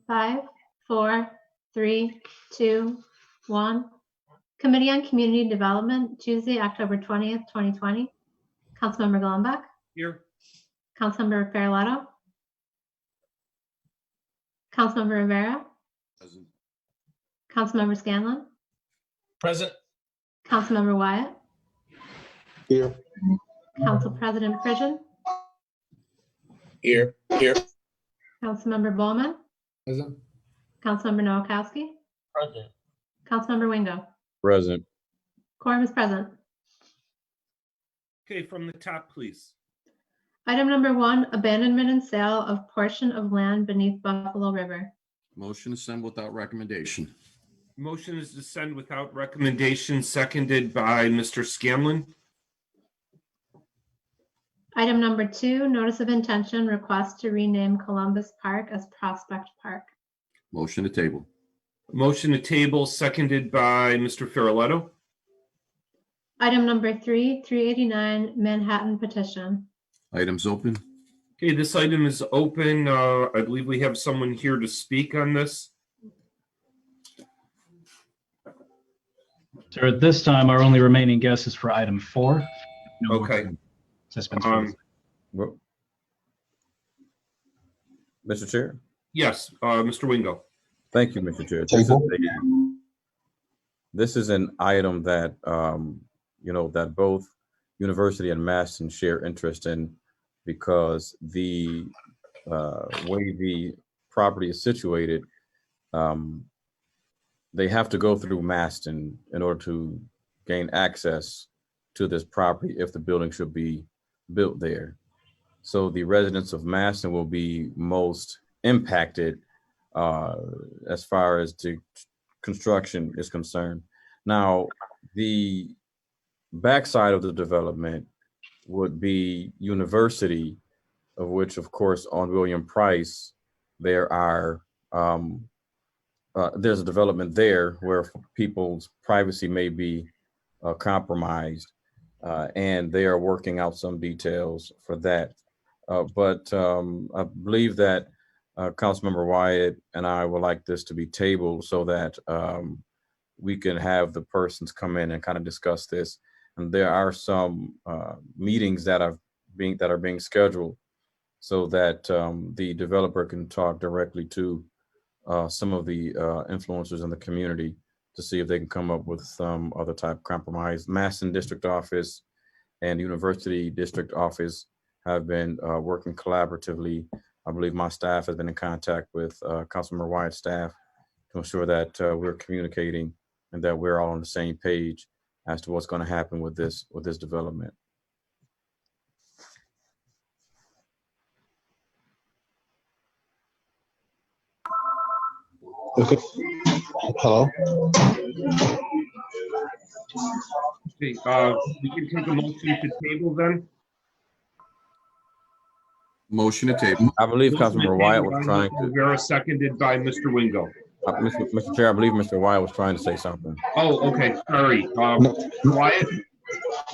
5, 4, 3, 2, 1. Committee on Community Development, Tuesday, October 20th, 2020. Councilmember Gollenbach. Here. Councilmember Farrelletto. Councilmember Rivera. Present. Councilmember Scanlon. Present. Councilmember Wyatt. Here. Council President Pridgen. Here. Councilmember Bowman. Present. Councilmember Nowakowski. Present. Councilmember Wingo. Present. Quorum is present. Okay, from the top, please. Item number 1, abandonment and sale of portion of land beneath Buffalo River. Motion to send without recommendation. Motion is to send without recommendation, seconded by Mr. Scanlon. Item number 2, notice of intention, request to rename Columbus Park as Prospect Park. Motion to table. Motion to table, seconded by Mr. Farrelletto. Item number 3, 389 Manhattan petition. Items open. Okay, this item is open. I believe we have someone here to speak on this. Sir, at this time, our only remaining guest is for item 4. No more Okay. participants. Well, Mr. Chair. Yes, Mr. Wingo. Thank you, Mr. Chair. Table. This is an item that, that both University and Maston share interest in, because the way the property is situated, they have to go through Maston in order to gain access to this property if the building should be built there. So the residents of Maston will be most impacted as far as the construction is concerned. Now, the backside of the development would be University, of which, of course, on William Price, there are there's a development there where people's privacy may be compromised, and they are working out some details for that. But I believe that Councilmember Wyatt and I would like this to be tabled so that we can have the persons come in and kind of discuss this. And there are some meetings that are being scheduled so that the developer can talk directly to some of the influencers in the community to see if they can come up with some other type of compromise. Maston District Office and University District Office have been working collaboratively. I believe my staff has been in contact with Councilmember Wyatt's staff to ensure that we're communicating and that we're all on the same page as to what's going to happen with this development. Okay. Hello. Okay, we can take a motion to table then. Motion to table. I believe Councilmember Wyatt was trying to. Rivera, seconded by Mr. Wingo. Mr. Chair, I believe Mr. Wyatt was trying to say something. Oh, okay, sorry. Wyatt?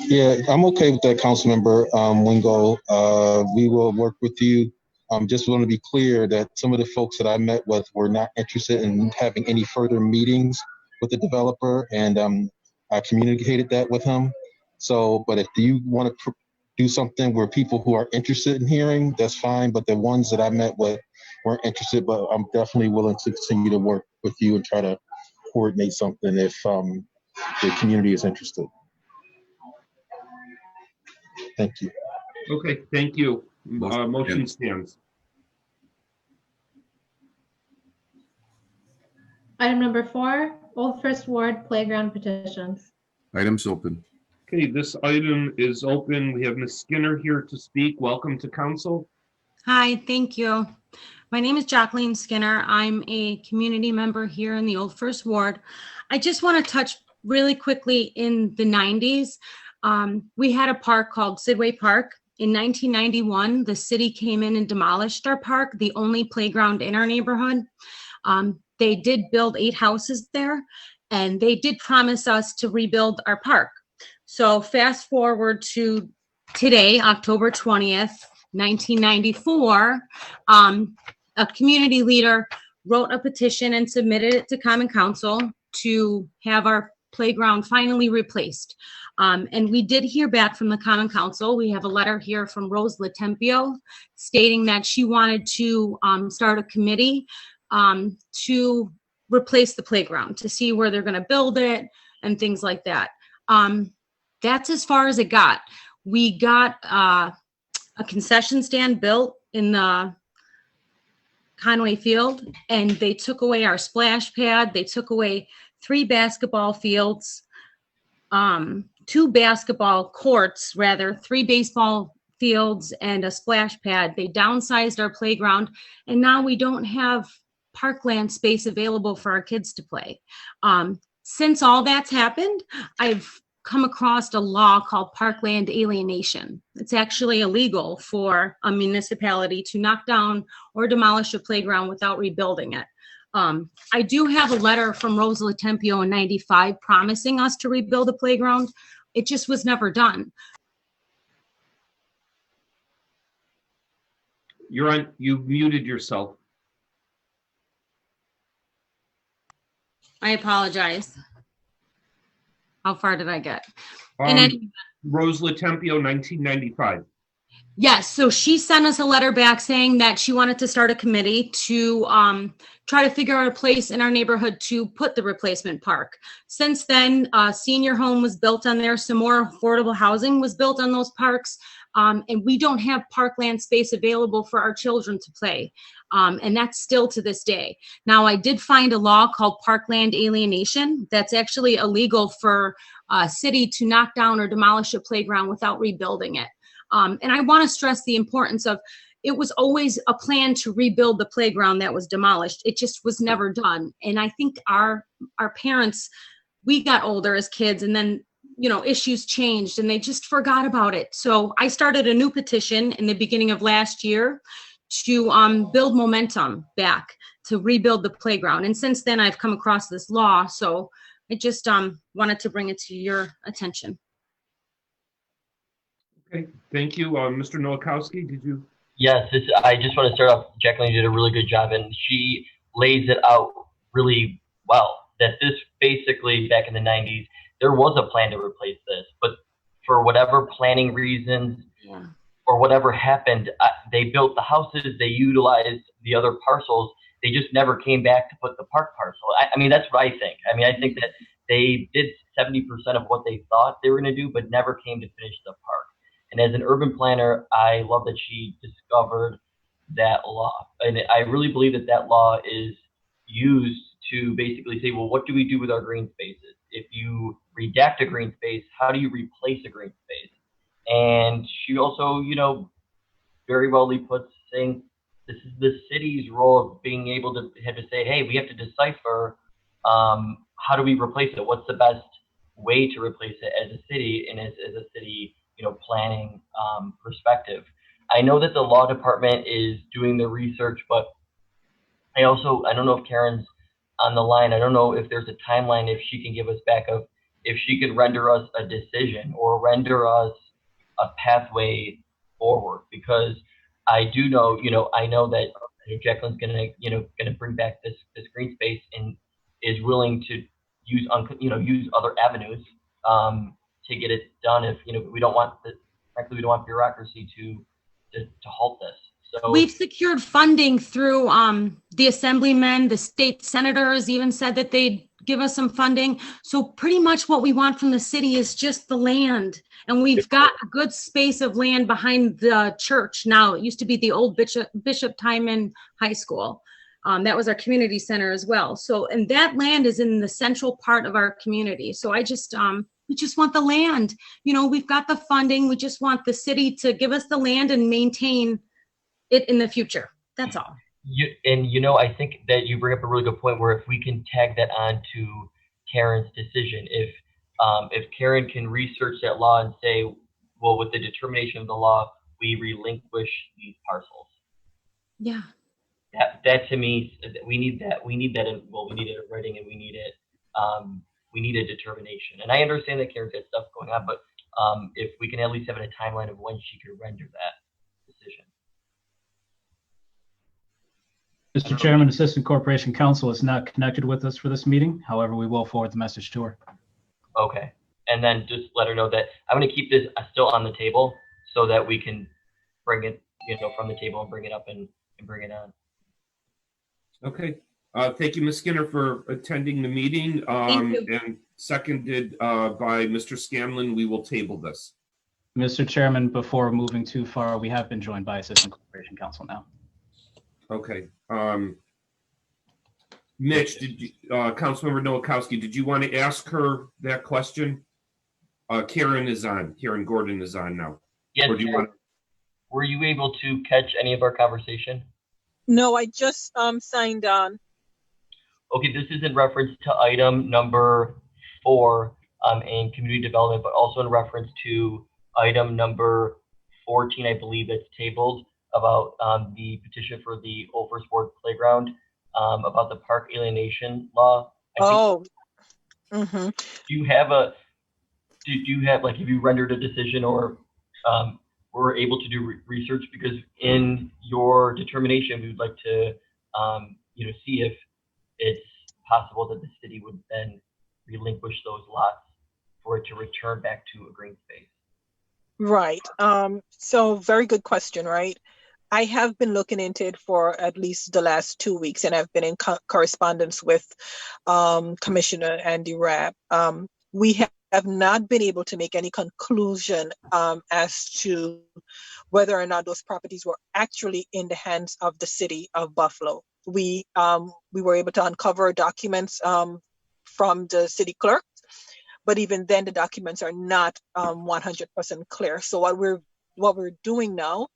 Yeah, I'm okay with that, Councilmember Wingo. We will work with you. Just want to be clear that some of the folks that I met with were not interested in having any further meetings with the developer, and I communicated that with him. So, but if you want to do something where people who are interested in hearing, that's fine. But the ones that I met with weren't interested, but I'm definitely willing to continue to work with you and try to coordinate something if the community is interested. Thank you. Okay, thank you. Motion stands. Item number 4, Old First Ward Playground petitions. Items open. Okay, this item is open. We have Ms. Skinner here to speak. Welcome to council. Hi, thank you. My name is Jacqueline Skinner. I'm a community member here in the Old First Ward. I just want to touch really quickly in the 90s. We had a park called Sidway Park. In 1991, the city came in and demolished our park, the only playground in our neighborhood. They did build 8 houses there, and they did promise us to rebuild our park. So fast forward to today, October 20th, 1994, a community leader wrote a petition and submitted it to Common Council to have our playground finally replaced. And we did hear back from the Common Council. We have a letter here from Rose Latempio stating that she wanted to start a committee to replace the playground, to see where they're going to build it and things like that. That's as far as it got. We got a concession stand built in the Conway Field, and they took away our splash pad. They took away 3 basketball fields, 2 basketball courts, rather, 3 baseball fields, and a splash pad. They downsized our playground, and now we don't have parkland space available for our kids to play. Since all that's happened, I've come across a law called parkland alienation. It's actually illegal for a municipality to knock down or demolish a playground without rebuilding it. I do have a letter from Rose Latempio in '95 promising us to rebuild the playground. It just was never done. You've muted yourself. I apologize. How far did I get? Rose Latempio, 1995. Yes, so she sent us a letter back saying that she wanted to start a committee to try to figure out a place in our neighborhood to put the replacement park. Since then, a senior home was built on there. Some more affordable housing was built on those parks. And we don't have parkland space available for our children to play. And that's still to this day. Now, I did find a law called parkland alienation that's actually illegal for a city to knock down or demolish a playground without rebuilding it. And I want to stress the importance of, it was always a plan to rebuild the playground that was demolished. It just was never done. And I think our parents, we got older as kids, and then issues changed and they just forgot about it. So I started a new petition in the beginning of last year to build momentum back, to rebuild the playground. And since then I've come across this law. So I just wanted to bring it to your attention. Okay, thank you. Mr. Nowakowski, did you? Yes, I just want to start off, Jacqueline did a really good job, and she lays it out really well, that this basically, back in the 90s, there was a plan to replace this, but for whatever planning reasons or whatever happened, they built the houses, they utilized the other parcels, they just never came back to put the park parcel. I mean, that's what I think. I mean, I think that they did 70% of what they thought they were going to do, but never came to finish the park. And as an urban planner, I love that she discovered that law. And I really believe that that law is used to basically say, well, what do we do with our green spaces? If you redact a green space, how do you replace a green space? And she also, very wellly puts saying this is the city's role of being able to have to say, hey, we have to decipher how do we replace it? What's the best way to replace it as a city and as a city, planning perspective. I know that the law department is doing the research, but I don't know if Karen's on the line. I don't know if there's a timeline, if she can give us back of, if she could render us a decision or render us a pathway forward, because I do know, I know that Jacqueline's gonna bring back this green space and is willing to use other avenues to get it done. If we don't want frankly, we don't want bureaucracy to halt this. So we've secured funding through the assemblymen, the state senators even said that they'd give us some funding. So pretty much what we want from the city is just the land. And we've got a good space of land behind the church now. It used to be the old Bishop Timon High School. That was our community center as well. So, and that land is in the central part of our community. So I just, we just want the land. We've got the funding. We just want the city to give us the land and maintain it in the future. That's all. I think that you bring up a really good point where if we can tag that on to Karen's decision, if Karen can research that law and say, well, with the determination of the law, we relinquish these parcels. Yeah. That to me, we need that. We need that. We need it in writing, and we need it. We need a determination. And I understand that Karen's got stuff going on, but if we can at least have a timeline of when she could render that decision. Mr. Chairman, Assistant Corporation Counsel is not connected with us for this meeting. However, we will forward the message to her. Okay. And then just let her know that I'm going to keep this still on the table so that we can bring it, from the table and bring it up and bring it on. Okay. Thank you, Ms. Skinner, for attending the meeting. Thank you. And seconded by Mr. Scanlon, we will table this. Mr. Chairman, before moving too far, we have been joined by Assistant Corporation Counsel now. Okay. Mitch, Councilmember Nowakowski, did you want to ask her that question? Karen is on. Karen Gordon is on now. Yes. Or do you want? Were you able to catch any of our conversation? No, I just signed on. Okay, this is in reference to item number 4 in community development, but also in reference to item number 14, I believe that's tabled, about the petition for the Old First Ward playground, about the park alienation law. Oh. Mm-hmm. Do you have have you rendered a decision or were able to do research? Because in your determination, we would like to, see if it's possible that the city would then relinquish those lots for it to return back to a green space. Right. So very good question, right? I have been looking into it for at least the last 2 weeks, and I've been in correspondence with Commissioner Andy Rapp. We have not been able to make any conclusion as to whether or not those properties were actually in the hands of the city of Buffalo. We were able to uncover documents from the city clerk, but even then the documents are not 100% clear. So what we're doing now,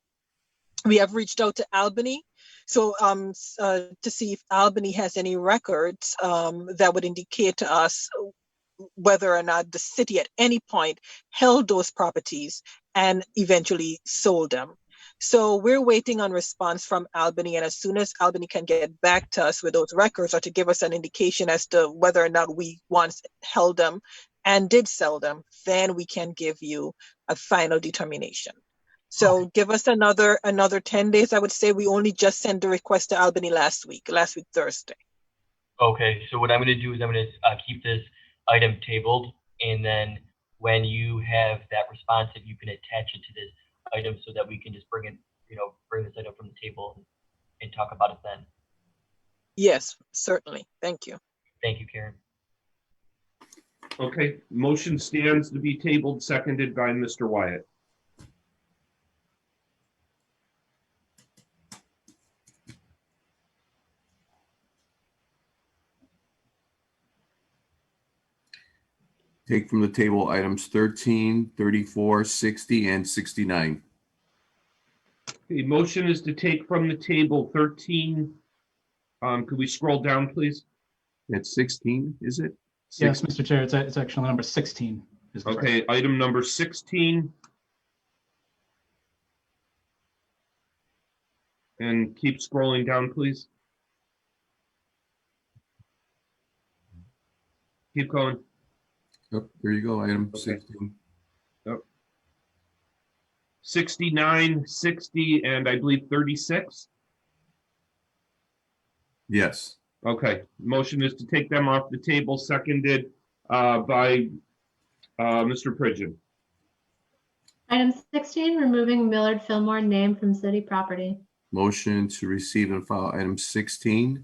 we have reached out to Albany, so to see if Albany has any records that would indicate to us whether or not the city at any point held those properties and eventually sold them. So we're waiting on response from Albany, and as soon as Albany can get back to us with those records or to give us an indication as to whether or not we once held them and did sell them, then we can give you a final determination. So give us another 10 days. I would say we only just sent the request to Albany last week Thursday. Okay, so what I'm going to do is I'm going to keep this item tabled, and then when you have that response, if you can attach it to this item so that we can just bring this item from the table and talk about it then. Yes, certainly. Thank you. Thank you, Karen. Okay, motion stands to be tabled, seconded by Mr. Wyatt. Take from the table items 13, 34, 60, and 69. The motion is to take from the table 13. Could we scroll down, please? That's 16, is it? Yes, Mr. Chair, it's actually number 16. Is correct. Okay, item number 16. And keep scrolling down, please. Keep going. Yep, there you go, item Okay. 16. Yep. 69, 60, and I believe 36. Yes. Okay, motion is to take them off the table, seconded by Mr. Pridgeon. Item 16, removing Millard Fillmore name from city property. Motion to receive and file items 16,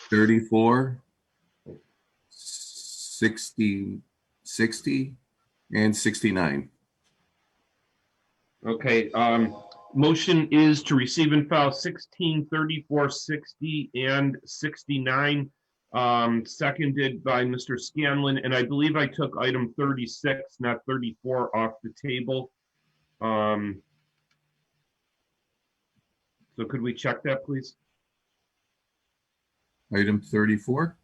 34, 60, and 69. Okay, motion is to receive and file 16, 34, 60, and 69, seconded by Mr. Scanlon, and I believe I took item 36, not 34, off the table. So could we check that, please? Item 34.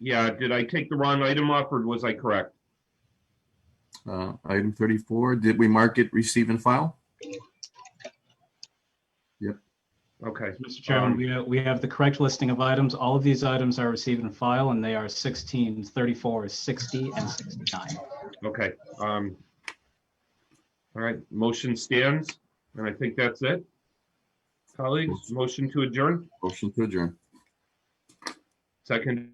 Yeah, did I take the wrong item off, or was I correct? Item 34, did we mark it receive and file? Yep. Okay. Mr. Chairman, we have the correct listing of items. All of these items are received and file, and they are 16, 34, 60, and 69. Okay. All right, motion stands, and I think that's it. Colleagues, motion to adjourn, Motion to adjourn. second.